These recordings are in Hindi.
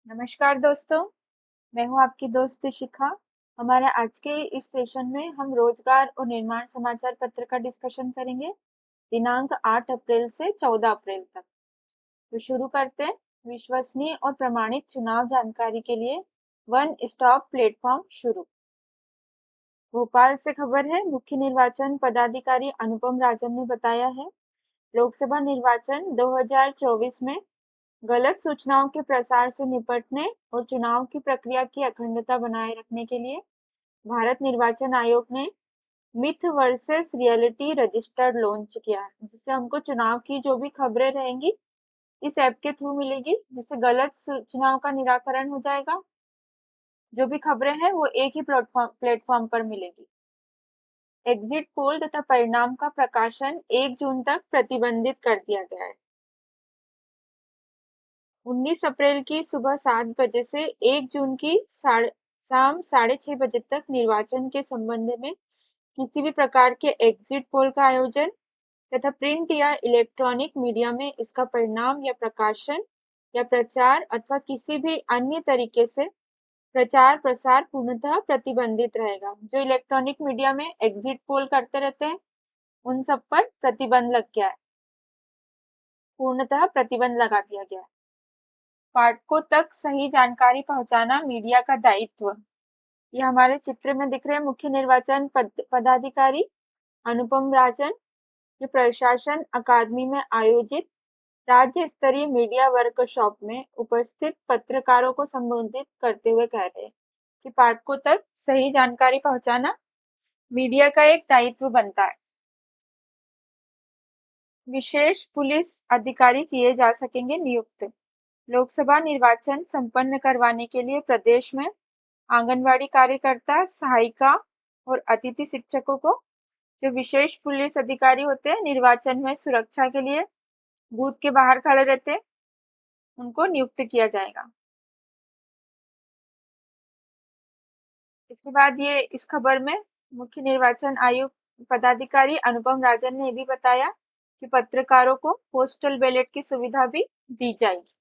नमस्कार दोस्तों, मैं हूं आपकी दोस्त शिखा। हमारे आज के इस सेशन में हम रोजगार और निर्माण समाचार पत्र का डिस्कशन करेंगे दिनांक 8 अप्रैल से 14 अप्रैल तक। तो शुरू करते हैं। विश्वसनीय और प्रमाणित चुनाव जानकारी के लिए वन स्टॉप प्लेटफॉर्म शुरू। भोपाल से खबर है, मुख्य निर्वाचन पदाधिकारी अनुपम राजन ने बताया है, लोकसभा निर्वाचन 2024 में गलत सूचनाओं के प्रसार से निपटने और चुनाव की प्रक्रिया की अखंडता बनाए रखने के लिए भारत निर्वाचन आयोग ने myth versus reality registered launch किया है, जिससे हमको चुनाव की जो भी खबरें रहेंगी इस ऐप के थ्रू मिलेगी, जिससे गलत सूचनाओं का निराकरण हो जाएगा। जो भी खबरें हैं वो एक ही प्लेटफॉर्म पर मिलेगी। एग्जिट पोल तथा परिणाम का प्रकाशन 1 जून तक प्रतिबंधित कर दिया गया है। 19 अप्रैल की सुबह 7 बजे से 1 जून की शाम 6:30 बजे तक निर्वाचन के संबंध में किसी भी प्रकार के एग्जिट पोल का आयोजन तथा प्रिंट या इलेक्ट्रॉनिक मीडिया में इसका परिणाम या प्रकाशन या प्रचार अथवा किसी भी अन्य तरीके से प्रचार प्रसार पूर्णतः प्रतिबंधित रहेगा। जो इलेक्ट्रॉनिक मीडिया में एग्जिट पोल करते रहते हैं उन सब पर प्रतिबंध लग गया है, पूर्णतः प्रतिबंध लगा दिया गया है। पाठकों तक सही जानकारी पहुंचाना मीडिया का दायित्व। ये हमारे चित्र में दिख रहे मुख्य निर्वाचन पदाधिकारी अनुपम राजन, ये प्रशासन अकादमी में आयोजित राज्य स्तरीय मीडिया वर्कशॉप में उपस्थित पत्रकारों को संबोधित करते हुए कह रहे हैं कि पाठकों तक सही जानकारी पहुंचाना मीडिया का एक दायित्व बनता है। विशेष पुलिस अधिकारी किए जा सकेंगे नियुक्त। लोकसभा निर्वाचन संपन्न करवाने के लिए प्रदेश में आंगनवाड़ी कार्यकर्ता, सहायिका और अतिथि शिक्षकों को, जो विशेष पुलिस अधिकारी होते हैं निर्वाचन में सुरक्षा के लिए बूथ के बाहर खड़े रहते हैं, उनको नियुक्त किया जाएगा। इसके बाद ये इस खबर में मुख्य निर्वाचन आयुक्त पदाधिकारी अनुपम राजन ने भी बताया कि पत्रकारों को पोस्टल बैलेट की सुविधा भी दी जाएगी।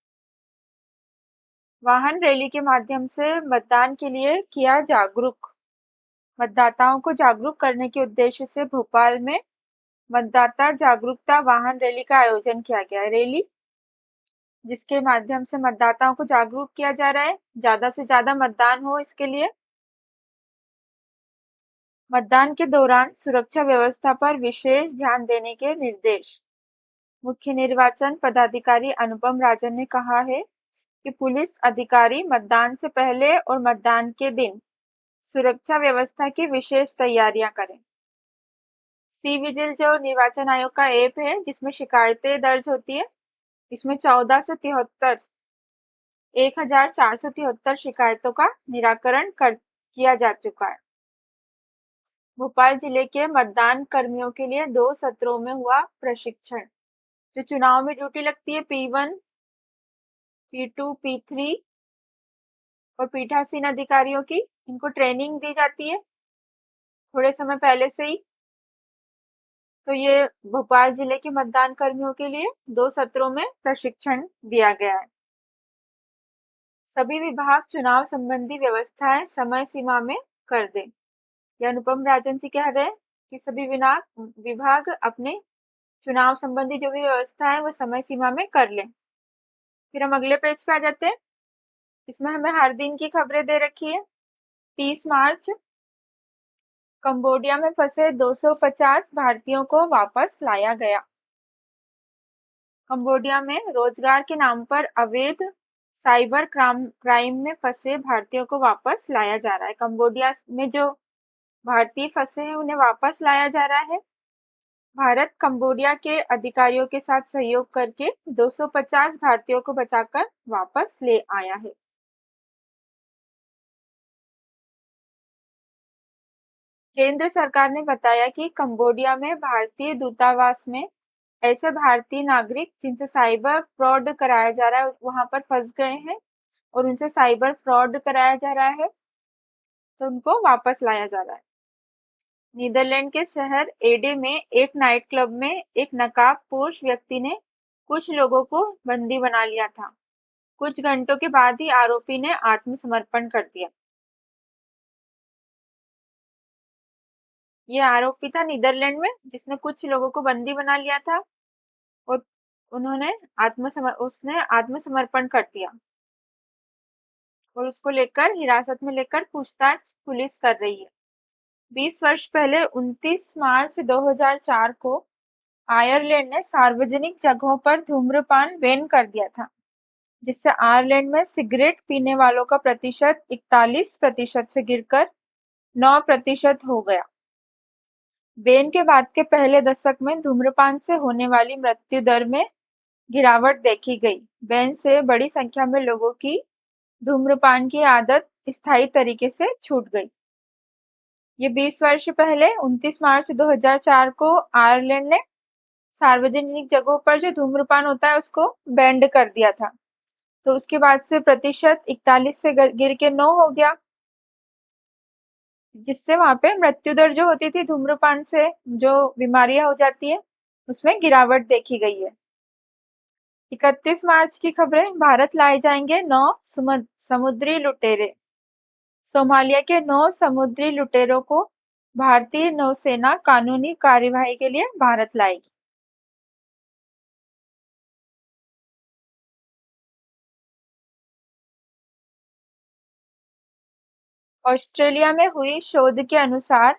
वाहन रैली के माध्यम से मतदान के लिए किया जागरूक। मतदाताओं को जागरूक करने के उद्देश्य से भोपाल में मतदाता जागरूकता वाहन रैली का आयोजन किया गया है। रैली जिसके माध्यम से मतदाताओं को जागरूक किया जा रहा है, ज्यादा से ज्यादा मतदान हो इसके लिए। मतदान के दौरान सुरक्षा व्यवस्था पर विशेष ध्यान देने के निर्देश। मुख्य निर्वाचन पदाधिकारी अनुपम राजन ने कहा है कि पुलिस अधिकारी मतदान से पहले और मतदान के दिन सुरक्षा व्यवस्था की विशेष तैयारियां करें। सी विजिल जो निर्वाचन आयोग का ऐप है जिसमें शिकायतें दर्ज होती है, इसमें 1473 शिकायतों का निराकरण किया जा चुका है। भोपाल जिले के मतदान कर्मियों के लिए 2 सत्रों में हुआ प्रशिक्षण। जो चुनाव में ड्यूटी लगती है P1, P2, P3 और पीठासीन अधिकारियों की, इनको ट्रेनिंग दी जाती है थोड़े समय पहले से ही। तो ये भोपाल जिले के मतदान कर्मियों के लिए 2 सत्रों में प्रशिक्षण दिया गया है। सभी विभाग चुनाव संबंधी व्यवस्थाएं समय सीमा में कर दें। ये अनुपम राजन जी कह रहे हैं कि सभी विभाग अपने चुनाव संबंधी जो भी व्यवस्था है वो समय सीमा में कर लें। फिर हम अगले पेज पे आ जाते हैं। इसमें हमें हर दिन की खबरें दे रखी है। 30 मार्च कंबोडिया में फंसे 250 भारतीयों को वापस लाया गया। कंबोडिया में रोजगार के नाम पर अवैध साइबर क्राइम में फंसे भारतीयों को वापस लाया जा रहा है। कंबोडिया में जो भारतीय फंसे हैं उन्हें वापस लाया जा रहा है। भारत कंबोडिया के अधिकारियों के साथ सहयोग करके 250 भारतीयों को बचाकर वापस ले आया है। केंद्र सरकार ने बताया कि कंबोडिया में भारतीय दूतावास में ऐसे भारतीय नागरिक जिनसे साइबर फ्रॉड कराया जा रहा है वहां पर फंस गए हैं और उनसे साइबर फ्रॉड कराया जा रहा है, तो उनको वापस लाया जा रहा है। नीदरलैंड के शहर एडे में एक नाइट क्लब में एक नकाबपोश व्यक्ति ने कुछ लोगों को बंदी बना लिया था। कुछ घंटों के बाद ही आरोपी ने आत्मसमर्पण कर दिया। ये आरोपी था नीदरलैंड में, जिसने कुछ लोगों को बंदी बना लिया था और उसने आत्मसमर्पण कर दिया और उसको लेकर हिरासत में लेकर पूछताछ पुलिस कर रही है। 20 वर्ष पहले 29 मार्च 2004 को आयरलैंड ने सार्वजनिक जगहों पर धूम्रपान बैन कर दिया था, जिससे आयरलैंड में सिगरेट पीने वालों का प्रतिशत 41% से गिरकर 9% हो गया। बैन के बाद के पहले दशक में धूम्रपान से होने वाली मृत्यु दर में गिरावट देखी गई। बैन से बड़ी संख्या में लोगों की धूम्रपान की आदत स्थायी तरीके से छूट गई। ये 20 वर्ष पहले 29 मार्च 2004 को आयरलैंड ने सार्वजनिक जगहों पर जो धूम्रपान होता है उसको बैंड कर दिया था। तो उसके बाद से प्रतिशत 41 से गिर के 9 हो गया, जिससे वहां पे मृत्यु दर जो होती थी धूम्रपान से जो बीमारियां हो जाती है उसमें गिरावट देखी गई है। 31 मार्च की खबरें। भारत लाए जाएंगे 9 समुद्री लुटेरे। सोमालिया के 9 समुद्री लुटेरों को भारतीय नौसेना कानूनी कार्यवाही के लिए भारत लाएगी। ऑस्ट्रेलिया में हुई शोध के अनुसार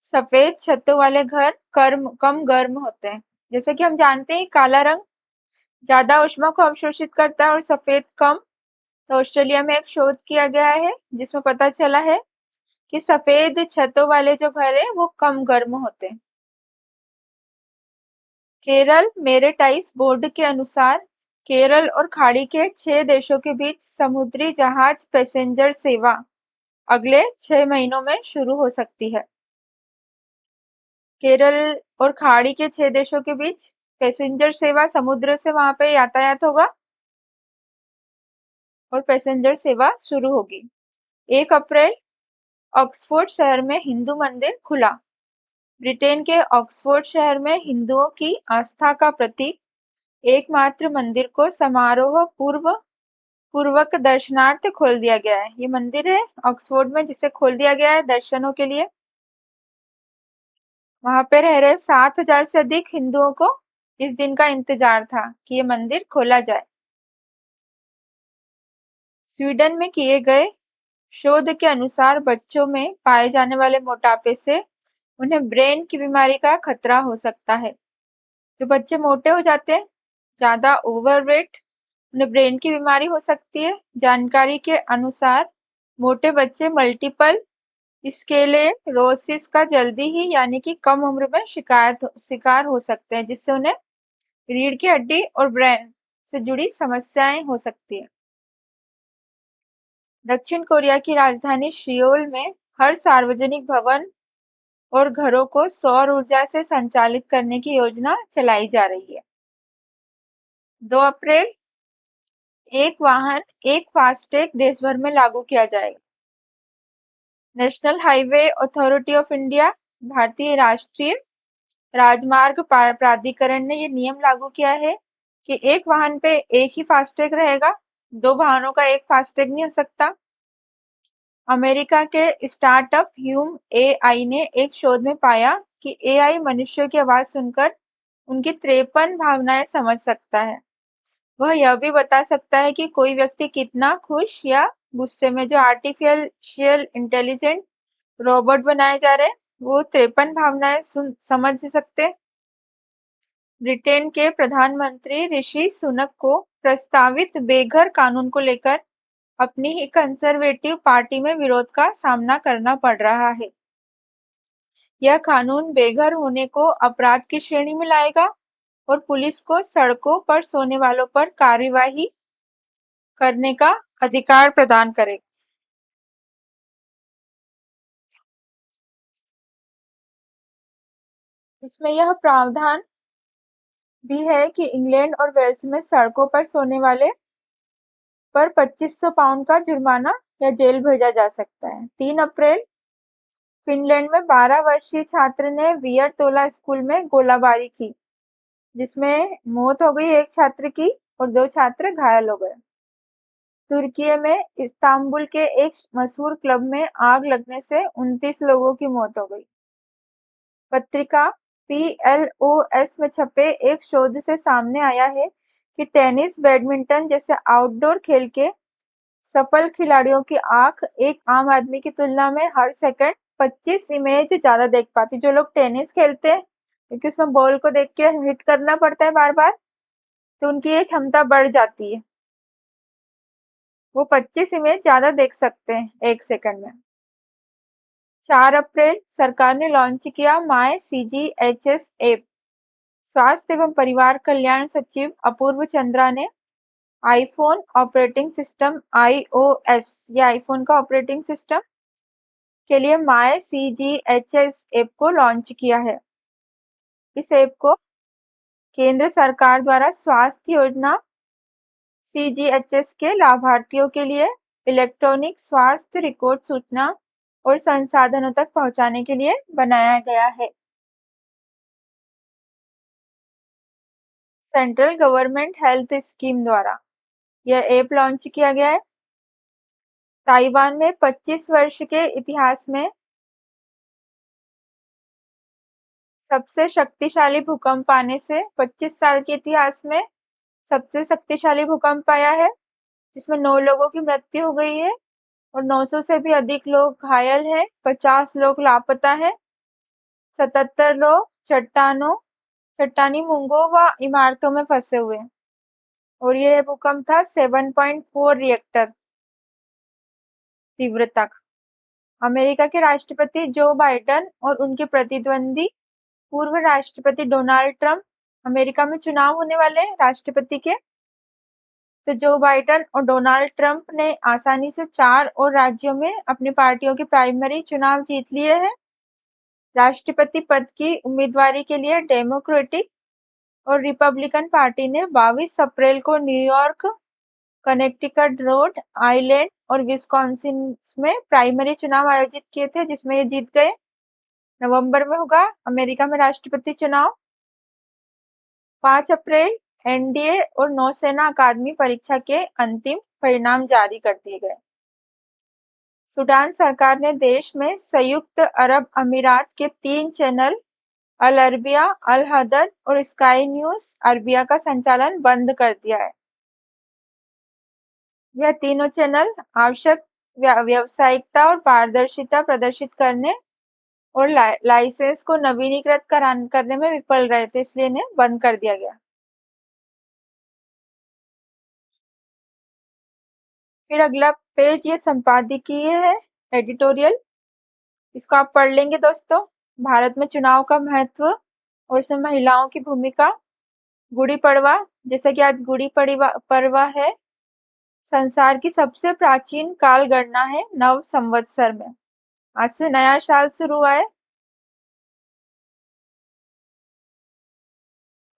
सफेद छतों वाले घर कम गर्म होते हैं। जैसे कि हम जानते हैं काला रंग ज्यादा ऊष्मा को अवशोषित करता है और सफेद कम। तो ऑस्ट्रेलिया में एक शोध किया गया है जिसमें पता चला है कि सफेद छतों वाले जो घर है वो कम गर्म होते हैं। केरल मेरिटाइम बोर्ड के अनुसार केरल और खाड़ी के 6 देशों के बीच समुद्री जहाज पैसेंजर सेवा अगले 6 महीनों में शुरू हो सकती है। केरल और खाड़ी के 6 देशों के बीच पैसेंजर सेवा, समुद्र से वहां पे यातायात होगा और पैसेंजर सेवा शुरू होगी। 1 अप्रैल ऑक्सफोर्ड शहर में हिंदू मंदिर खुला। ब्रिटेन के ऑक्सफोर्ड शहर में हिंदुओं की आस्था का प्रतीक एकमात्र मंदिर को समारोह पूर्वक दर्शनार्थ खोल दिया गया है। ये मंदिर है ऑक्सफोर्ड में जिसे खोल दिया गया है दर्शनों के लिए। वहां पे रह रहे 7,000 से अधिक हिंदुओं को इस दिन का इंतजार था कि ये मंदिर खोला जाए। स्वीडन में किए गए शोध के अनुसार बच्चों में पाए जाने वाले मोटापे से उन्हें ब्रेन की बीमारी का खतरा हो सकता है। जो बच्चे मोटे हो जाते हैं, ज्यादा ओवरवेट, उन्हें ब्रेन की बीमारी हो सकती है। जानकारी के अनुसार मोटे बच्चे मल्टीपल स्क्लेरोसिस का जल्दी ही यानी कि कम उम्र में शिकार हो सकते हैं, जिससे उन्हें रीढ़ की हड्डी और ब्रेन से जुड़ी समस्याएं हो सकती है। दक्षिण कोरिया की राजधानी सियोल में हर सार्वजनिक भवन और घरों को सौर ऊर्जा से संचालित करने की योजना चलाई जा रही है। 2 अप्रैल एक वाहन एक फास्टैग देश भर में लागू किया जाएगा। National highway authority of India, भारतीय राष्ट्रीय राजमार्ग प्राधिकरण ने ये नियम लागू किया है कि एक वाहन पे एक ही फास्टैग रहेगा, 2 वाहनों का एक फास्टैग नहीं हो सकता। अमेरिका के स्टार्टअप ह्यूम एआई ने एक शोध में पाया कि एआई मनुष्यों की आवाज सुनकर उनकी 53 भावनाएं समझ सकता है। वह यह भी बता सकता है कि कोई व्यक्ति कितना खुश या गुस्से में। जो आर्टिफिशियल इंटेलिजेंट रोबोट बनाए जा रहे हैं वो 53 भावनाएं समझ सकते। ब्रिटेन के प्रधानमंत्री ऋषि सुनक को प्रस्तावित बेघर कानून को लेकर अपनी ही कंजर्वेटिव पार्टी में विरोध का सामना करना पड़ रहा है। यह कानून बेघर होने को अपराध की श्रेणी में लाएगा और पुलिस को सड़कों पर सोने वालों पर कार्यवाही करने का अधिकार प्रदान करेगा। इसमें यह प्रावधान भी है कि इंग्लैंड और वेल्स में सड़कों पर सोने वाले पर 2500 पाउंड का जुर्माना या जेल भेजा जा सकता है। 3 अप्रैल फिनलैंड में 12 वर्षीय छात्र ने वियरतोला स्कूल में गोलाबारी की, जिसमें मौत हो गई एक छात्र की और 2 छात्र घायल हो गए। तुर्की में इस्तांबुल के एक मशहूर क्लब में आग लगने से 29 लोगों की मौत हो गई। पत्रिका पीएलओएस में छपे एक शोध से सामने आया है कि टेनिस, बैडमिंटन जैसे आउटडोर खेल के सफल खिलाड़ियों की आंख एक आम आदमी की तुलना में हर सेकंड 25 इमेज ज्यादा देख पाती। जो लोग टेनिस खेलते हैं, क्योंकि उसमें बॉल को देख के हिट करना पड़ता है बार बार, तो उनकी ये क्षमता बढ़ जाती है। वो 25 इमेज ज्यादा देख सकते हैं एक सेकंड में। 4 अप्रैल सरकार ने लॉन्च किया माय सीजीएचएस ऐप। स्वास्थ्य एवं परिवार कल्याण सचिव अपूर्व चंद्रा ने आईफोन ऑपरेटिंग सिस्टम आईओएस या आईफोन का ऑपरेटिंग सिस्टम के लिए माय सीजीएचएस ऐप को लॉन्च किया है। इस ऐप को केंद्र सरकार द्वारा स्वास्थ्य योजना सीजीएचएस के लाभार्थियों के लिए इलेक्ट्रॉनिक स्वास्थ्य रिकॉर्ड सूचना और संसाधनों तक पहुंचाने के लिए बनाया गया है। सेंट्रल गवर्नमेंट हेल्थ स्कीम द्वारा यह ऐप लॉन्च किया गया है। ताइवान में 25 वर्ष के इतिहास में सबसे शक्तिशाली भूकंप आने से 25 साल के इतिहास में सबसे शक्तिशाली भूकंप आया है, जिसमें 9 लोगों की मृत्यु हो गई है और 900 से भी अधिक लोग घायल हैं। 50 लोग लापता हैं। 77 लोग चट्टानी मूंगों व इमारतों में फंसे हुए हैं। और यह भूकंप था 7.4 रिएक्टर तीव्रता का। अमेरिका के राष्ट्रपति जो बाइडेन और उनके प्रतिद्वंदी पूर्व राष्ट्रपति डोनाल्ड ट्रंप, अमेरिका में चुनाव होने वाले हैं राष्ट्रपति के, तो जो बाइडेन और डोनाल्ड ट्रंप ने आसानी से 4 और राज्यों में अपनी पार्टियों के प्राइमरी चुनाव जीत लिए हैं। राष्ट्रपति पद की उम्मीदवारी के लिए डेमोक्रेटिक और रिपब्लिकन पार्टी ने 22 अप्रैल को न्यूयॉर्क, कनेक्टिकट, रोड आइलैंड और विस्कॉन्सिन में प्राइमरी चुनाव आयोजित किए थे, जिसमें ये जीत गए। नवंबर में होगा अमेरिका में राष्ट्रपति चुनाव। 5 अप्रैल एनडीए और नौसेना अकादमी परीक्षा के अंतिम परिणाम जारी कर दिए गए। सूडान सरकार ने देश में संयुक्त अरब अमीरात के 3 चैनल अल अरबिया, अल हदद और स्काई न्यूज अरबिया का संचालन बंद कर दिया है। यह तीनों चैनल आवश्यक व्यावसायिकता और पारदर्शिता प्रदर्शित करने और लाइसेंस को नवीनीकृत करने में विफल रहे थे, इसलिए इन्हें बंद कर दिया गया। फिर अगला पेज ये संपादकीय है, एडिटोरियल। इसको आप पढ़ लेंगे दोस्तों। भारत में चुनाव का महत्व और इसमें महिलाओं की भूमिका। गुड़ी पड़वा, जैसा कि आज गुड़ी पड़वा है, संसार की सबसे प्राचीन काल गणना है नव संवत्सर में। आज से नया साल शुरू हुआ है।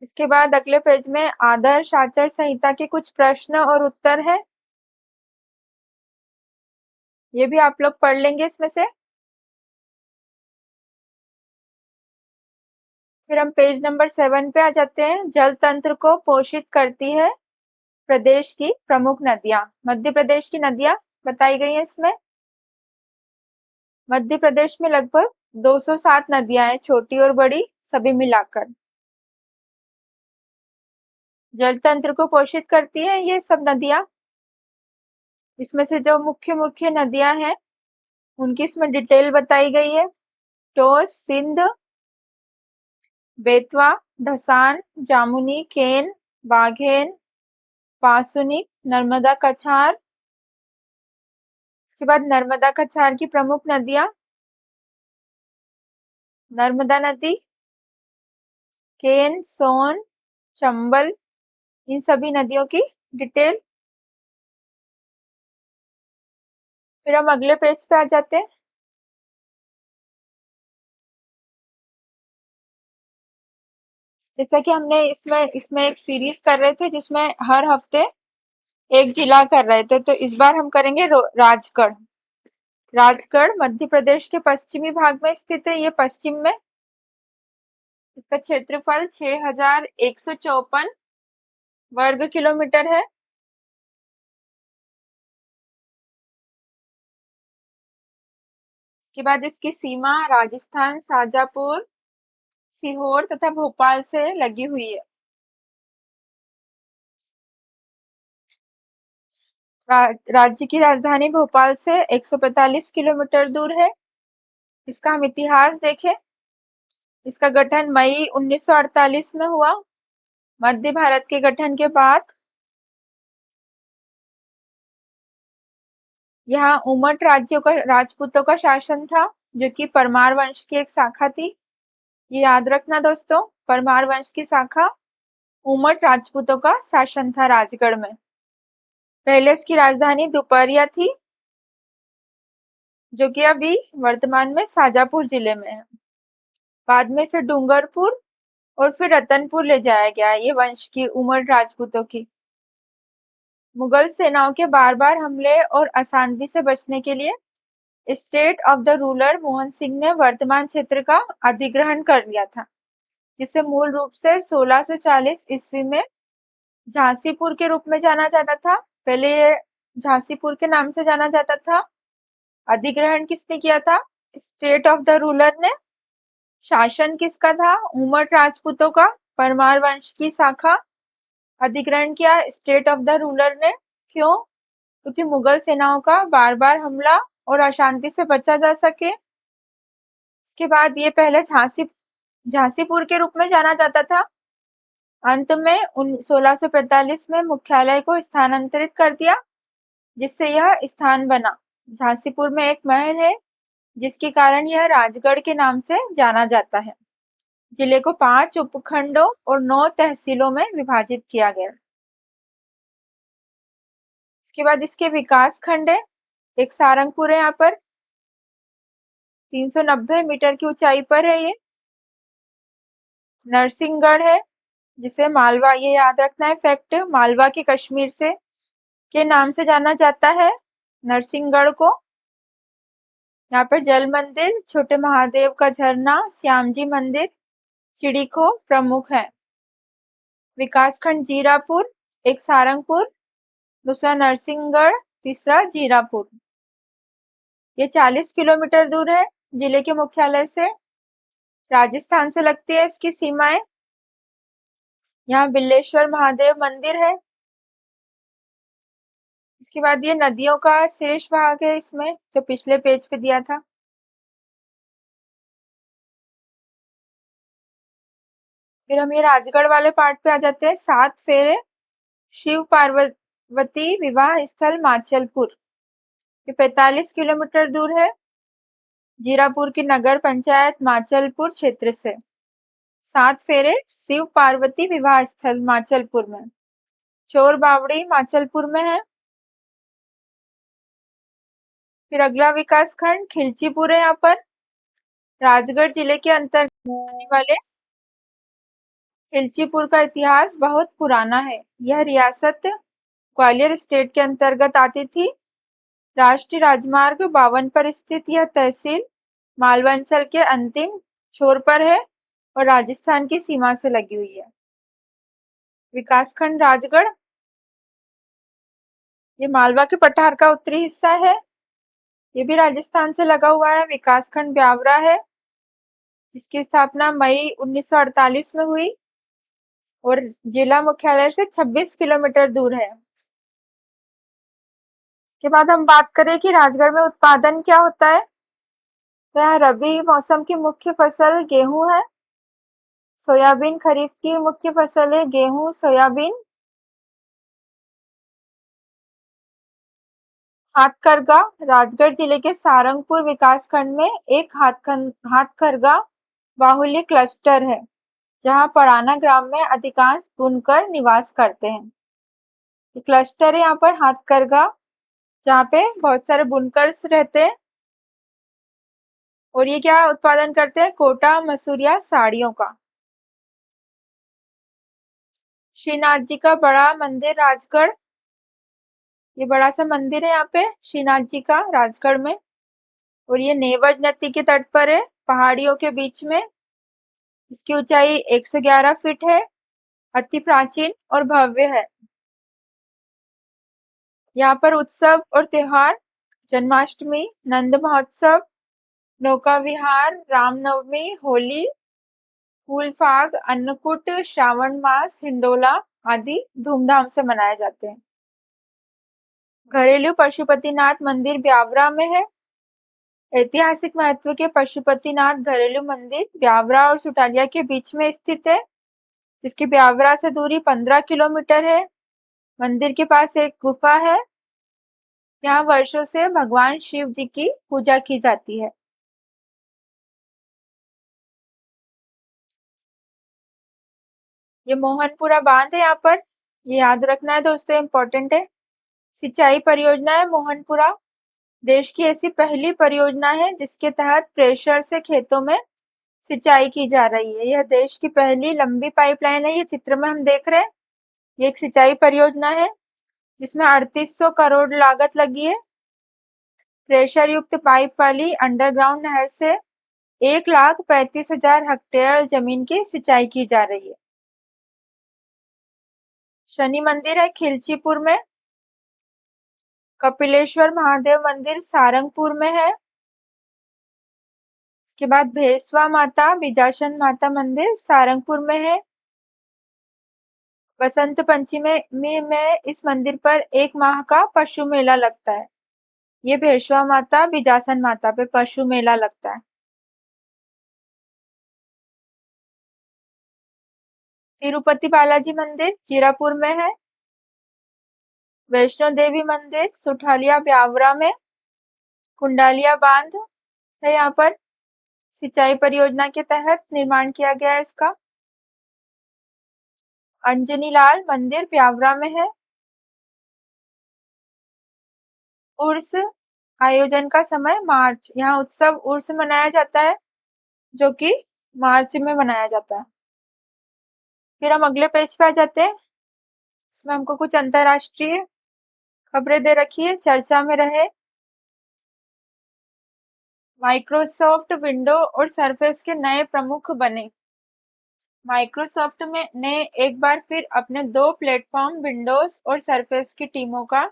इसके बाद अगले पेज में आदर्श आचार संहिता के कुछ प्रश्न और उत्तर है। ये भी आप लोग पढ़ लेंगे इसमें से। फिर हम पेज नंबर 7 पे आ जाते हैं। जल तंत्र को पोषित करती है प्रदेश की प्रमुख नदियां। मध्य प्रदेश की नदियां बताई गई हैं इसमें। मध्य प्रदेश में लगभग 207 नदियां हैं, छोटी और बड़ी सभी मिलाकर। जल तंत्र को पोषित करती है ये सब नदियां। इसमें से जो मुख्य मुख्य नदियां हैं उनकी इसमें डिटेल बताई गई है। टोस, सिंध, बेतवा, धसान, जामुनी, केन, बाघेन, पासुनी, नर्मदा कछार। इसके बाद नर्मदा कछार की प्रमुख नदियां, नर्मदा नदी, केन, सोन, चंबल, इन सभी नदियों की डिटेल। फिर हम अगले पेज पे आ जाते हैं। जैसा कि हमने इसमें एक सीरीज कर रहे थे जिसमें हर हफ्ते एक जिला कर रहे थे, तो इस बार हम करेंगे राजगढ़। राजगढ़ मध्य प्रदेश के पश्चिमी भाग में स्थित है। ये पश्चिम में। इसका क्षेत्रफल 6154 वर्ग किलोमीटर है। इसके बाद इसकी सीमा राजस्थान, शाजापुर, सीहोर तथा भोपाल से लगी हुई है। राज्य की राजधानी भोपाल से 145 किलोमीटर दूर है। इसका हम इतिहास देखें। इसका गठन मई 1948 में हुआ। मध्य भारत के गठन के बाद यहाँ उमट राज्यों का राजपूतों का शासन था, जो कि परमार वंश की एक शाखा थी। ये याद रखना दोस्तों, परमार वंश की शाखा उमट राजपूतों का शासन था राजगढ़ में। पहले इसकी राजधानी दोपहरिया थी, जो कि अभी वर्तमान में शाजापुर जिले में है। बाद में इसे डूंगरपुर और फिर रतनपुर ले जाया गया। ये वंश की उमर राजपूतों की। मुगल सेनाओं के बार बार हमले और अशांति से बचने के लिए state of the ruler Mohan Singh ने वर्तमान क्षेत्र का अधिग्रहण कर लिया था, जिसे मूल रूप से 1640 ईस्वी में झांसीपुर के रूप में जाना जाता था। पहले ये झांसीपुर के नाम से जाना जाता था। अधिग्रहण किसने किया था? स्टेट ऑफ द रूलर ने। शासन किसका था? उमर राजपूतों का, परमार वंश की शाखा। अधिग्रहण किया स्टेट ऑफ द रूलर ने। क्यों? क्योंकि मुगल सेनाओं का बार बार हमला और अशांति से बचा जा सके। इसके बाद ये पहले झांसीपुर के रूप में जाना जाता था। अंत में 1645 में मुख्यालय को स्थानांतरित कर दिया, जिससे यह स्थान बना। झांसीपुर में एक महल है, जिसके कारण यह राजगढ़ के नाम से जाना जाता है। जिले को 5 उपखंडों और 9 तहसीलों में विभाजित किया गया। इसके बाद इसके विकास खंड है। एक सारंगपुर है, यहाँ पर 390 मीटर की ऊंचाई पर है। ये नरसिंहगढ़ है, जिसे मालवा, ये याद रखना है फैक्ट, मालवा के कश्मीर से के नाम से जाना जाता है नरसिंहगढ़ को। यहाँ पर जल मंदिर, छोटे महादेव का झरना, श्यामजी मंदिर, चिड़ीखो प्रमुख है। विकासखंड जीरापुर, एक सारंगपुर, दूसरा नरसिंहगढ़, तीसरा जीरापुर। ये 40 किलोमीटर दूर है जिले के मुख्यालय से। राजस्थान से लगती है इसकी सीमाएं। यहाँ बिल्लेश्वर महादेव मंदिर है। इसके बाद ये नदियों का शीर्ष भाग है इसमें, जो पिछले पेज पे दिया था। फिर हम ये राजगढ़ वाले पार्ट पे आ जाते हैं। 7 फेरे शिव पार्वती विवाह स्थल माचलपुर, ये 45 किलोमीटर दूर है जीरापुर की नगर पंचायत माचलपुर क्षेत्र से। 7 फेरे शिव पार्वती विवाह स्थल माचलपुर में। चोर बावड़ी माचलपुर में है। फिर अगला विकास खंड खिलचीपुर है। यहाँ पर राजगढ़ जिले के अंतर्गत आने वाले खिलचीपुर का इतिहास बहुत पुराना है। यह रियासत ग्वालियर स्टेट के अंतर्गत आती थी। राष्ट्रीय राजमार्ग 52 पर स्थित यह तहसील मालवांचल के अंतिम छोर पर है और राजस्थान की सीमा से लगी हुई है। विकासखंड राजगढ़, ये मालवा के पठार का उत्तरी हिस्सा है। ये भी राजस्थान से लगा हुआ है। विकासखंड ब्यावरा है, जिसकी स्थापना मई 1948 में हुई और जिला मुख्यालय से 26 किलोमीटर दूर है। इसके बाद हम बात करें कि राजगढ़ में उत्पादन क्या होता है। तो यहाँ रबी मौसम की मुख्य फसल गेहूं है। सोयाबीन खरीफ की मुख्य फसल है। गेहूं, सोयाबीन। हाथकरघा, राजगढ़ जिले के सारंगपुर विकासखंड में एक हाथकरघा बाहुल्य क्लस्टर है, जहां पड़ाना ग्राम में अधिकांश बुनकर निवास करते हैं। ये क्लस्टर है यहाँ पर हाथकरघा, जहाँ पे बहुत सारे बुनकर्स रहते हैं। और ये क्या उत्पादन करते हैं? कोटा, मसूरिया, साड़ियों का। श्रीनाथ जी का बड़ा मंदिर राजगढ़, ये बड़ा सा मंदिर है यहाँ पे श्रीनाथ जी का राजगढ़ में। और ये नेवज नदी के तट पर है, पहाड़ियों के बीच में। इसकी ऊंचाई 111 फीट है। अति प्राचीन और भव्य है। यहाँ पर उत्सव और त्योहार, जन्माष्टमी, नंद महोत्सव, नौका विहार, रामनवमी, होली, फूल-फाग, अन्नकूट, श्रावण मास, हिंडोला आदि धूमधाम से मनाए जाते हैं। घरेलू पशुपतिनाथ मंदिर ब्यावरा में है। ऐतिहासिक महत्व के पशुपतिनाथ घरेलू मंदिर ब्यावरा और सुटालिया के बीच में स्थित है, जिसकी ब्यावरा से दूरी 15 किलोमीटर है। मंदिर के पास एक गुफा है। यहाँ वर्षों से भगवान शिव जी की पूजा की जाती है। ये मोहनपुरा बांध है यहाँ पर, ये याद रखना है दोस्तों, इम्पोर्टेंट है। सिंचाई परियोजना है मोहनपुरा, देश की ऐसी पहली परियोजना है जिसके तहत प्रेशर से खेतों में सिंचाई की जा रही है। यह देश की पहली लंबी पाइपलाइन है, ये चित्र में हम देख रहे हैं। ये एक सिंचाई परियोजना है जिसमें 3800 करोड़ लागत लगी है। प्रेशर युक्त पाइप वाली अंडरग्राउंड नहर से 1,35,000 हेक्टेयर जमीन की सिंचाई की जा रही है। शनि मंदिर है खिलचीपुर में। कपिलेश्वर महादेव मंदिर सारंगपुर में है। इसके बाद भेसवा माता बिजासन माता मंदिर सारंगपुर में है। बसंत पंचमी में इस मंदिर पर 1 माह का पशु मेला लगता है। ये भेसवा माता बिजासन माता पे पशु मेला लगता है। तिरुपति बालाजी मंदिर जीरापुर में है। वैष्णो देवी मंदिर सुठालिया ब्यावरा में। कुंडालिया बांध है यहाँ पर, सिंचाई परियोजना के तहत निर्माण किया गया है इसका। अंजनी लाल मंदिर ब्यावरा में है। उर्स आयोजन का समय मार्च, यहाँ उत्सव उर्स मनाया जाता है जो कि मार्च में मनाया जाता है। फिर हम अगले पेज पे आ जाते हैं। इसमें हमको कुछ अंतरराष्ट्रीय खबरें दे रखी है, चर्चा में रहे। माइक्रोसॉफ्ट विंडो और सरफेस के नए प्रमुख बने। माइक्रोसॉफ्ट ने एक बार फिर अपने 2 प्लेटफॉर्म विंडोज और सरफेस की टीमों का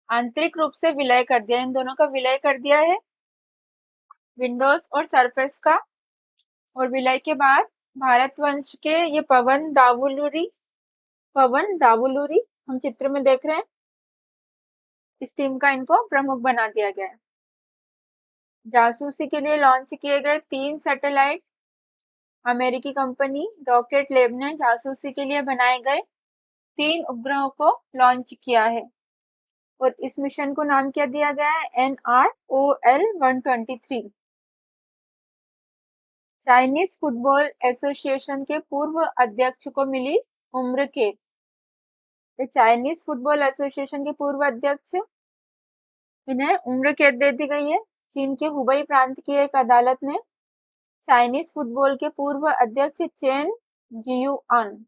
आंतरिक रूप से विलय कर दिया। इन दोनों का विलय कर दिया है, विंडोज और सरफेस का। और विलय के बाद भारतवंश के ये पवन दावुलूरी हम चित्र में देख रहे हैं, इस टीम का इनको प्रमुख बना दिया गया है। जासूसी के लिए लॉन्च किए गए 3 सैटेलाइट अमेरिकी कंपनी रॉकेट लैब ने जासूसी के लिए बनाए गए 3 उपग्रहों को लॉन्च किया है और इस मिशन को नाम क्या दिया गया है, NROL-123। चाइनीज फुटबॉल एसोसिएशन के पूर्व अध्यक्ष को मिली उम्र कैद। चाइनीज फुटबॉल एसोसिएशन के पूर्व अध्यक्ष, इन्हें उम्र कैद दे दी गई है। चीन के हुबई प्रांत की एक अदालत ने चाइनीज फुटबॉल के पूर्व अध्यक्ष चेन जियुआन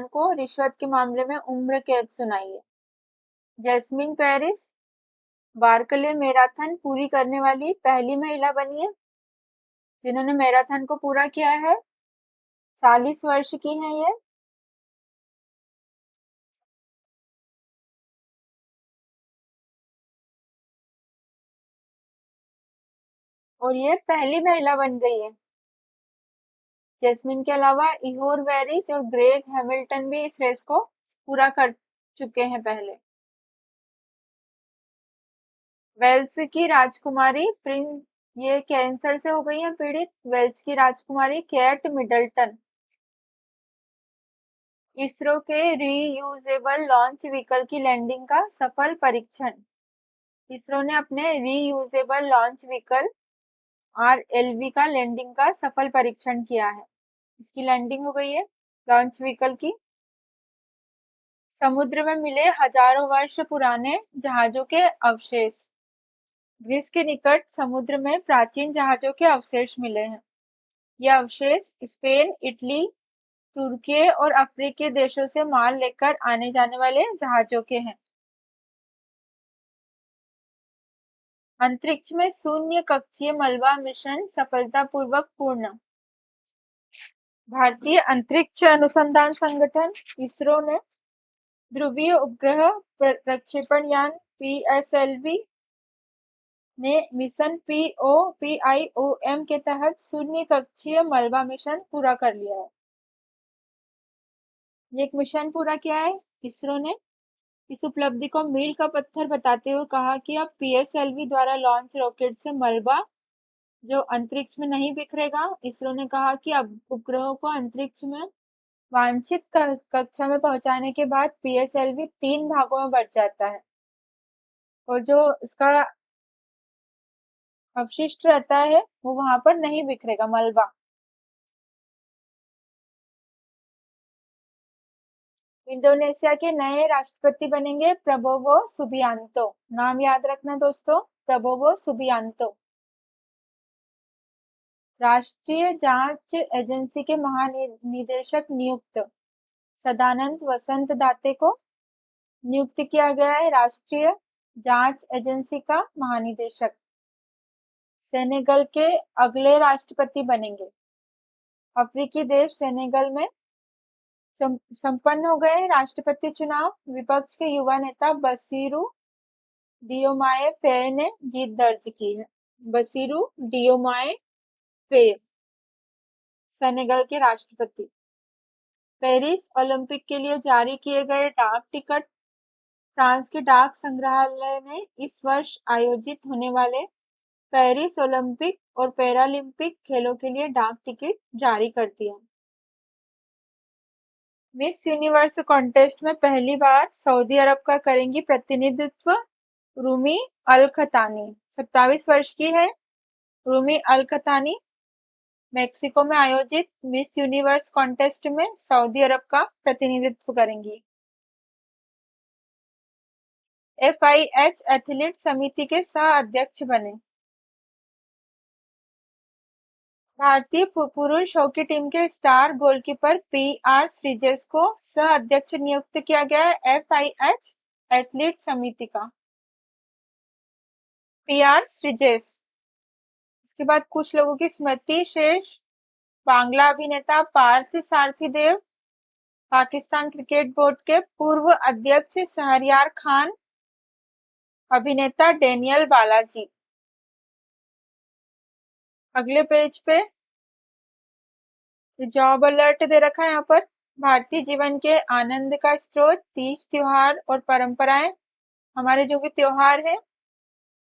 को रिश्वत के मामले में उम्र कैद सुनाई है। जैस्मिन पेरिस बार्कले मैराथन पूरी करने वाली पहली महिला बनी है जिन्होंने मैराथन को पूरा किया है। 40 वर्ष की हैं ये। और ये पहली महिला बन गई है। जैस्मिन के अलावा इहोर वेरिच और ग्रेग हैमिल्टन भी इस रेस को पूरा कर चुके हैं पहले। वेल्स की राजकुमारी प्रिंस, ये कैंसर से हो गई है पीड़ित। वेल्स की राजकुमारी केट मिडल्टन। इसरो के रीयूजेबल लॉन्च व्हीकल की लैंडिंग का सफल परीक्षण। इसरो ने अपने रीयूजेबल लॉन्च व्हीकल RLV का लैंडिंग का सफल परीक्षण किया है। इसकी लैंडिंग हो गई है लॉन्च व्हीकल की। समुद्र में मिले हजारों वर्ष पुराने जहाजों के अवशेष। ग्रीस के निकट समुद्र में प्राचीन जहाजों के अवशेष मिले हैं। ये अवशेष स्पेन, इटली, तुर्की और अफ्रीकी देशों से माल लेकर आने जाने वाले जहाजों के हैं। अंतरिक्ष में शून्य कक्षीय मलबा मिशन सफलतापूर्वक पूर्ण। भारतीय अंतरिक्ष अनुसंधान संगठन इसरो ने ध्रुवीय उपग्रह प्रक्षेपण यान PSLV ने मिशन PIOM के तहत शून्य कक्षीय मलबा मिशन पूरा कर लिया है। ये एक मिशन पूरा किया है इसरो ने। इस उपलब्धि को मील का पत्थर बताते हुए कहा कि अब PSLV द्वारा लॉन्च रॉकेट से मलबा जो अंतरिक्ष में नहीं बिखरेगा। इसरो ने कहा कि अब उपग्रहों को अंतरिक्ष में वांछित कक्षा में पहुंचाने के बाद PSLV 3 भागों में बढ़ जाता है और जो इसका अवशिष्ट रहता है वो वहां पर नहीं बिखरेगा मलबा। इंडोनेशिया के नए राष्ट्रपति बनेंगे प्रबोवो सुबियांतो। नाम याद रखना दोस्तों, प्रबोवो सुबियांतो। राष्ट्रीय जांच एजेंसी के महानिदेशक नियुक्त सदानंद वसंत दाते को नियुक्त किया गया है राष्ट्रीय जांच एजेंसी का महानिदेशक। सेनेगल के अगले राष्ट्रपति बनेंगे। अफ्रीकी देश सेनेगल में संपन्न हो गए राष्ट्रपति चुनाव। विपक्ष के युवा नेता बसीरू डियोमाए फेय ने जीत दर्ज की है। बसीरू डियोमाए फेय सेनेगल के राष्ट्रपति। पेरिस ओलंपिक के लिए जारी किए गए डाक टिकट। फ्रांस के डाक संग्रहालय ने इस वर्ष आयोजित होने वाले पेरिस ओलंपिक और पैरालंपिक खेलों के लिए डाक टिकट जारी कर दिया। मिस यूनिवर्स कॉन्टेस्ट में पहली बार सऊदी अरब का करेंगी प्रतिनिधित्व रूमी अल खतानी। 27 वर्ष की है रूमी अल खतानी। मेक्सिको में आयोजित मिस यूनिवर्स कॉन्टेस्ट में सऊदी अरब का प्रतिनिधित्व करेंगी। FIH एथलीट समिति के सह अध्यक्ष बने। भारतीय पुरुष हॉकी टीम के स्टार गोलकीपर PR श्रीजेश को सह अध्यक्ष नियुक्त किया गया है FIH एथलीट समिति का। PR श्रीजेश। इसके बाद कुछ लोगों की स्मृति शेष। बांग्ला अभिनेता पार्थ सारथी देव। पाकिस्तान क्रिकेट बोर्ड के पूर्व अध्यक्ष शहरयार खान। अभिनेता डेनियल बालाजी। अगले पेज पे जॉब अलर्ट दे रखा है यहाँ पर। भारतीय जीवन के आनंद का स्रोत तीज त्योहार और परंपराएं। हमारे जो भी त्योहार है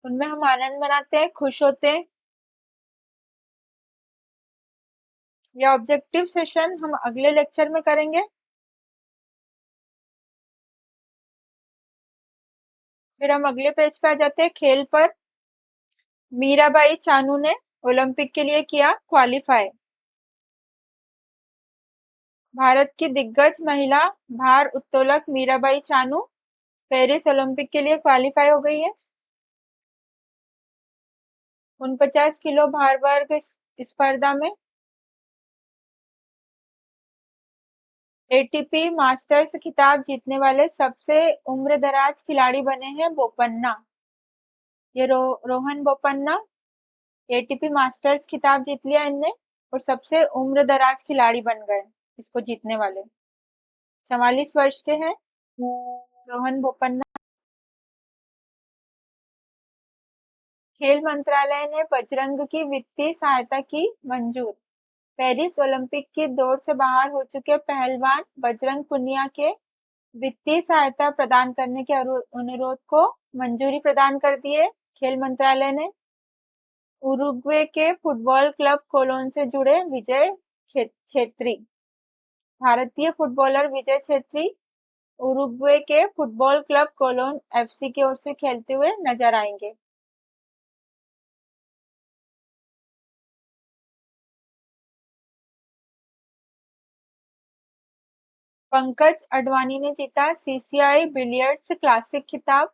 उनमें हम आनंद मनाते हैं, खुश होते हैं। यह ऑब्जेक्टिव सेशन हम अगले लेक्चर में करेंगे। फिर हम अगले पेज पे आ जाते हैं खेल पर। मीराबाई चानू ने ओलंपिक के लिए किया क्वालिफाई। भारत की दिग्गज महिला भार उत्तोलक मीराबाई चानू पेरिस ओलंपिक के लिए क्वालिफाई हो गई है। 49 किलो भार वर्ग स्पर्धा में ATP मास्टर्स खिताब जीतने वाले सबसे उम्रदराज खिलाड़ी बने हैं बोपन्ना। ये रोहन बोपन्ना ATP मास्टर्स खिताब जीत लिया इनने और सबसे उम्रदराज खिलाड़ी बन गए इसको जीतने वाले। 44 वर्ष के हैं रोहन बोपन्ना। खेल मंत्रालय ने बजरंग की वित्तीय सहायता की मंजूर। पेरिस ओलंपिक की दौड़ से बाहर हो चुके पहलवान बजरंग पुनिया के वित्तीय सहायता प्रदान करने के अनुरोध को मंजूरी प्रदान कर दी है खेल मंत्रालय ने। उरुग्वे के फुटबॉल क्लब कोलोन से जुड़े विजय छेत्री। भारतीय फुटबॉलर विजय छेत्री उरुग्वे के फुटबॉल क्लब कोलोन FC की ओर से खेलते हुए नजर आएंगे। पंकज अडवाणी ने जीता CCI बिलियर्ड्स क्लासिक खिताब।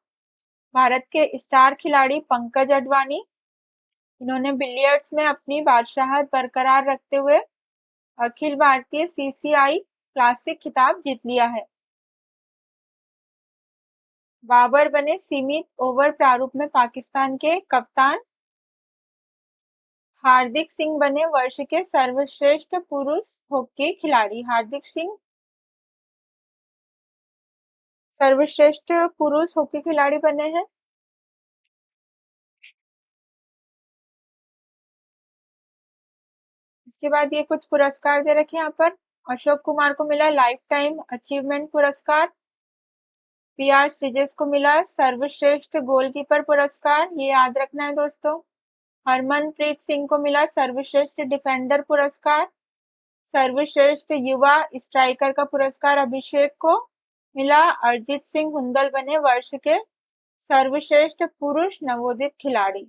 भारत के स्टार खिलाड़ी पंकज अडवाणी इन्होंने बिलियर्ड्स में अपनी बादशाहत बरकरार रखते हुए अखिल भारतीय CCI क्लासिक खिताब जीत लिया है। बाबर बने सीमित ओवर प्रारूप में पाकिस्तान के कप्तान। हार्दिक सिंह बने वर्ष के सर्वश्रेष्ठ पुरुष हॉकी खिलाड़ी। हार्दिक सिंह सर्वश्रेष्ठ पुरुष हॉकी खिलाड़ी बने हैं। इसके बाद ये कुछ पुरस्कार दे रखे हैं यहाँ पर। अशोक कुमार को मिला लाइफ टाइम अचीवमेंट पुरस्कार। पीआर श्रीजेश को मिला सर्वश्रेष्ठ गोलकीपर पुरस्कार, ये याद रखना है दोस्तों। हरमनप्रीत सिंह को मिला सर्वश्रेष्ठ डिफेंडर पुरस्कार। सर्वश्रेष्ठ युवा स्ट्राइकर का पुरस्कार अभिषेक को मिला। अरिजीत सिंह हुंदल बने वर्ष के सर्वश्रेष्ठ पुरुष नवोदित खिलाड़ी।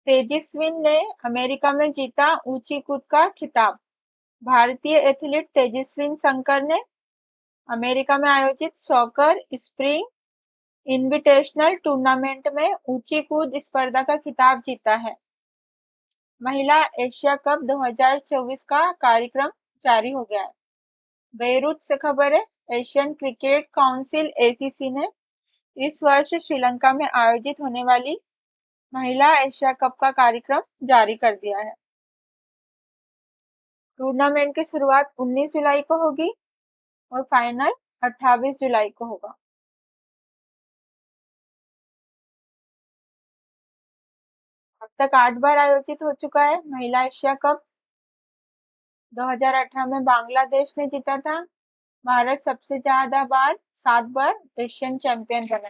तेजस्विन ने अमेरिका में जीता ऊंची कूद का खिताब। भारतीय एथलीट तेजस्विन शंकर ने अमेरिका में आयोजित सॉकर स्प्रिंग इनविटेशनल टूर्नामेंट में ऊंची कूद स्पर्धा का खिताब जीता है। महिला एशिया कप 2024 का कार्यक्रम जारी हो गया है। बेरूत से खबर है, एशियन क्रिकेट काउंसिल एसीसी ने इस वर्ष श्रीलंका में आयोजित होने वाली महिला एशिया कप का कार्यक्रम जारी कर दिया है। टूर्नामेंट की शुरुआत 19 जुलाई को होगी और फाइनल 28 जुलाई को होगा। अब तक 8 बार आयोजित हो चुका है महिला एशिया कप। 2018 में बांग्लादेश ने जीता था। भारत सबसे ज्यादा बार 7 बार एशियन चैंपियन बना।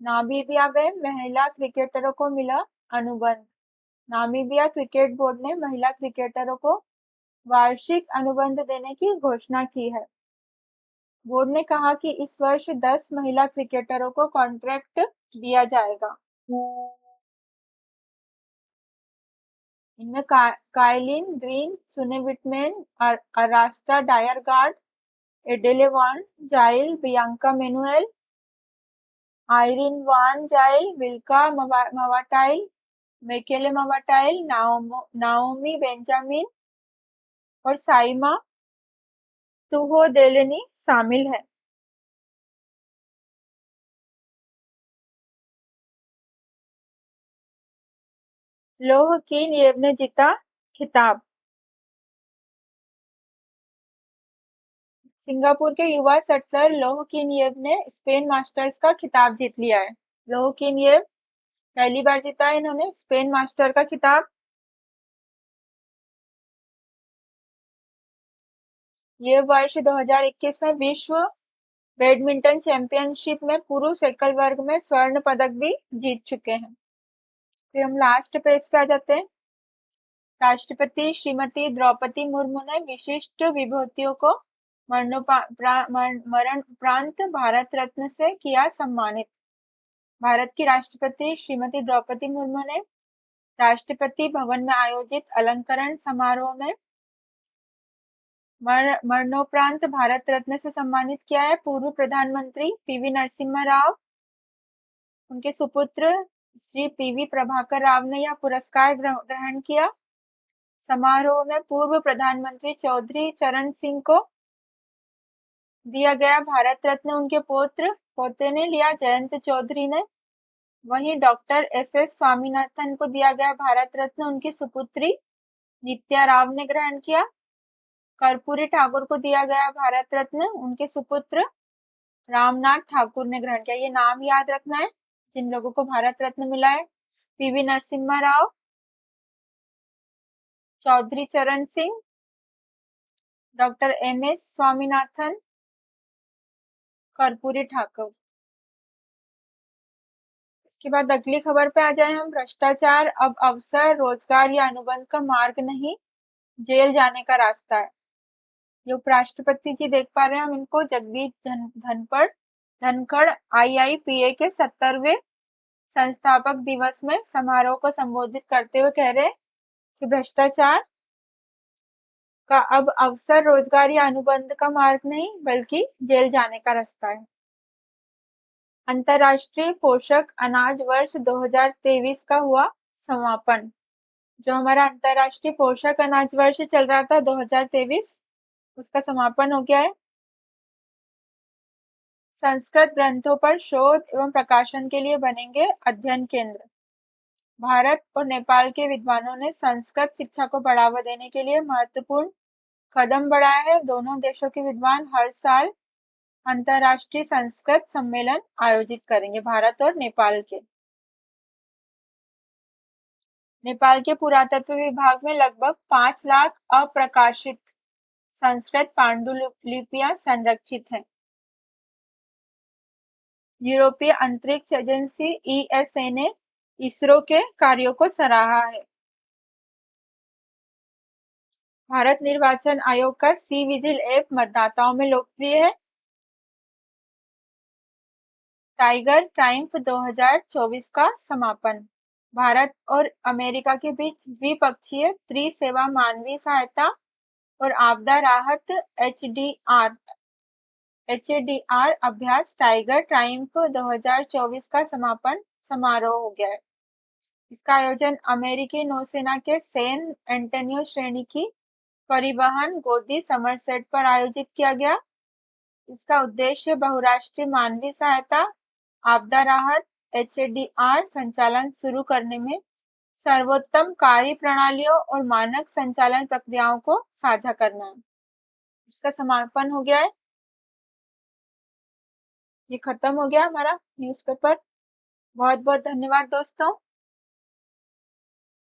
नामीबिया में महिला क्रिकेटरों को मिला अनुबंध। नामीबिया क्रिकेट बोर्ड ने महिला क्रिकेटरों को वार्षिक अनुबंध देने की घोषणा की है। बोर्ड ने कहा कि इस वर्ष 10 महिला क्रिकेटरों को कॉन्ट्रैक्ट दिया जाएगा। इनमें काइलिन ग्रीन, सुने विटमैन, अरास्टा डायरगार्ड, एडेले वान जाइल, बियांका मेनुएल, आइरिन वान जाइल, विल्का मवाटाइल, मेकेले मवाटाइल, नाओमी बेंजामिन और साइमा तुहोदेलनी शामिल है। लोह कीन ने जीता खिताब। सिंगापुर के युवा शटलर लोह किनयेव ने स्पेन मास्टर्स का खिताब जीत लिया है। लोह किनयेव पहली बार जीता है इन्होंने स्पेन मास्टर का खिताब। ये वर्ष 2021 में विश्व बैडमिंटन चैंपियनशिप में पुरुष एकल वर्ग में स्वर्ण पदक भी जीत चुके हैं। फिर हम लास्ट पेज पे आ जाते हैं। राष्ट्रपति श्रीमती द्रौपदी मुर्मू ने विशिष्ट विभूतियों को मरणोपरांत भारत रत्न से किया सम्मानित। भारत की राष्ट्रपति श्रीमती द्रौपदी मुर्मू ने राष्ट्रपति भवन में आयोजित अलंकरण समारोह में मरणोपरांत भारत रत्न से सम्मानित किया है पूर्व प्रधानमंत्री पीवी नरसिम्हा राव। उनके सुपुत्र श्री पीवी प्रभाकर राव ने यह पुरस्कार ग्रहण किया। समारोह में पूर्व प्रधानमंत्री चौधरी चरण सिंह को दिया गया भारत रत्न उनके पोते ने लिया, जयंत चौधरी ने। वहीं डॉक्टर एस स्वामीनाथन को दिया गया भारत रत्न उनकी सुपुत्री नित्या राव ने ग्रहण किया। कर्पूरी ठाकुर को दिया गया भारत रत्न उनके सुपुत्र रामनाथ ठाकुर ने ग्रहण किया। ये नाम याद रखना है जिन लोगों को भारत रत्न मिला है। पीवी नरसिम्हा राव, चौधरी चरण सिंह, डॉक्टर एस स्वामीनाथन, कर्पूरी ठाकुर। इसके बाद अगली खबर पे आ जाए हम। भ्रष्टाचार अब अवसर, रोजगार या अनुबंध का मार्ग नहीं, जेल जाने का रास्ता है। ये उपराष्ट्रपति जी देख पा रहे हैं हम इनको। जगदीप धनखड़ IIPA के 70वें संस्थापक दिवस में समारोह को संबोधित करते हुए कह रहे हैं कि भ्रष्टाचार का अब अवसर, रोजगार या अनुबंध का मार्ग नहीं बल्कि जेल जाने का रास्ता है। अंतरराष्ट्रीय पोषक अनाज वर्ष 2023 का हुआ समापन। जो हमारा अंतरराष्ट्रीय पोषक अनाज वर्ष चल रहा था 2023, उसका समापन हो गया है। संस्कृत ग्रंथों पर शोध एवं प्रकाशन के लिए बनेंगे अध्ययन केंद्र। भारत और नेपाल के विद्वानों ने संस्कृत शिक्षा को बढ़ावा देने के लिए महत्वपूर्ण कदम बढ़ाया है। दोनों देशों के विद्वान हर साल अंतर्राष्ट्रीय संस्कृत सम्मेलन आयोजित करेंगे, भारत और नेपाल के। नेपाल के पुरातत्व विभाग में लगभग 5 लाख अप्रकाशित संस्कृत पांडुलिपियां संरक्षित हैं। यूरोपीय अंतरिक्ष एजेंसी ईएसए ने इसरो के कार्यों को सराहा है। भारत निर्वाचन आयोग का सी विजिल ऐप मतदाताओं में लोकप्रिय है। टाइगर ट्रायम्फ 2024 का समापन। भारत और अमेरिका के बीच द्विपक्षीय त्रिसेवा मानवीय सहायता और आपदा राहत एचडीआर अभ्यास टाइगर ट्रायम्फ 2024 का समापन समारोह हो गया है। इसका आयोजन अमेरिकी नौसेना के सैन एंटोनियो श्रेणी की परिवहन गोदी समरसेट पर आयोजित किया गया। इसका उद्देश्य बहुराष्ट्रीय मानवीय सहायता, आपदा राहत एचडीआर संचालन शुरू करने में सर्वोत्तम कार्यप्रणालियों और मानक संचालन प्रक्रियाओं को साझा करना है। इसका समापन हो गया है। ये खत्म हो गया हमारा न्यूज़पेपर। बहुत बहुत धन्यवाद दोस्तों।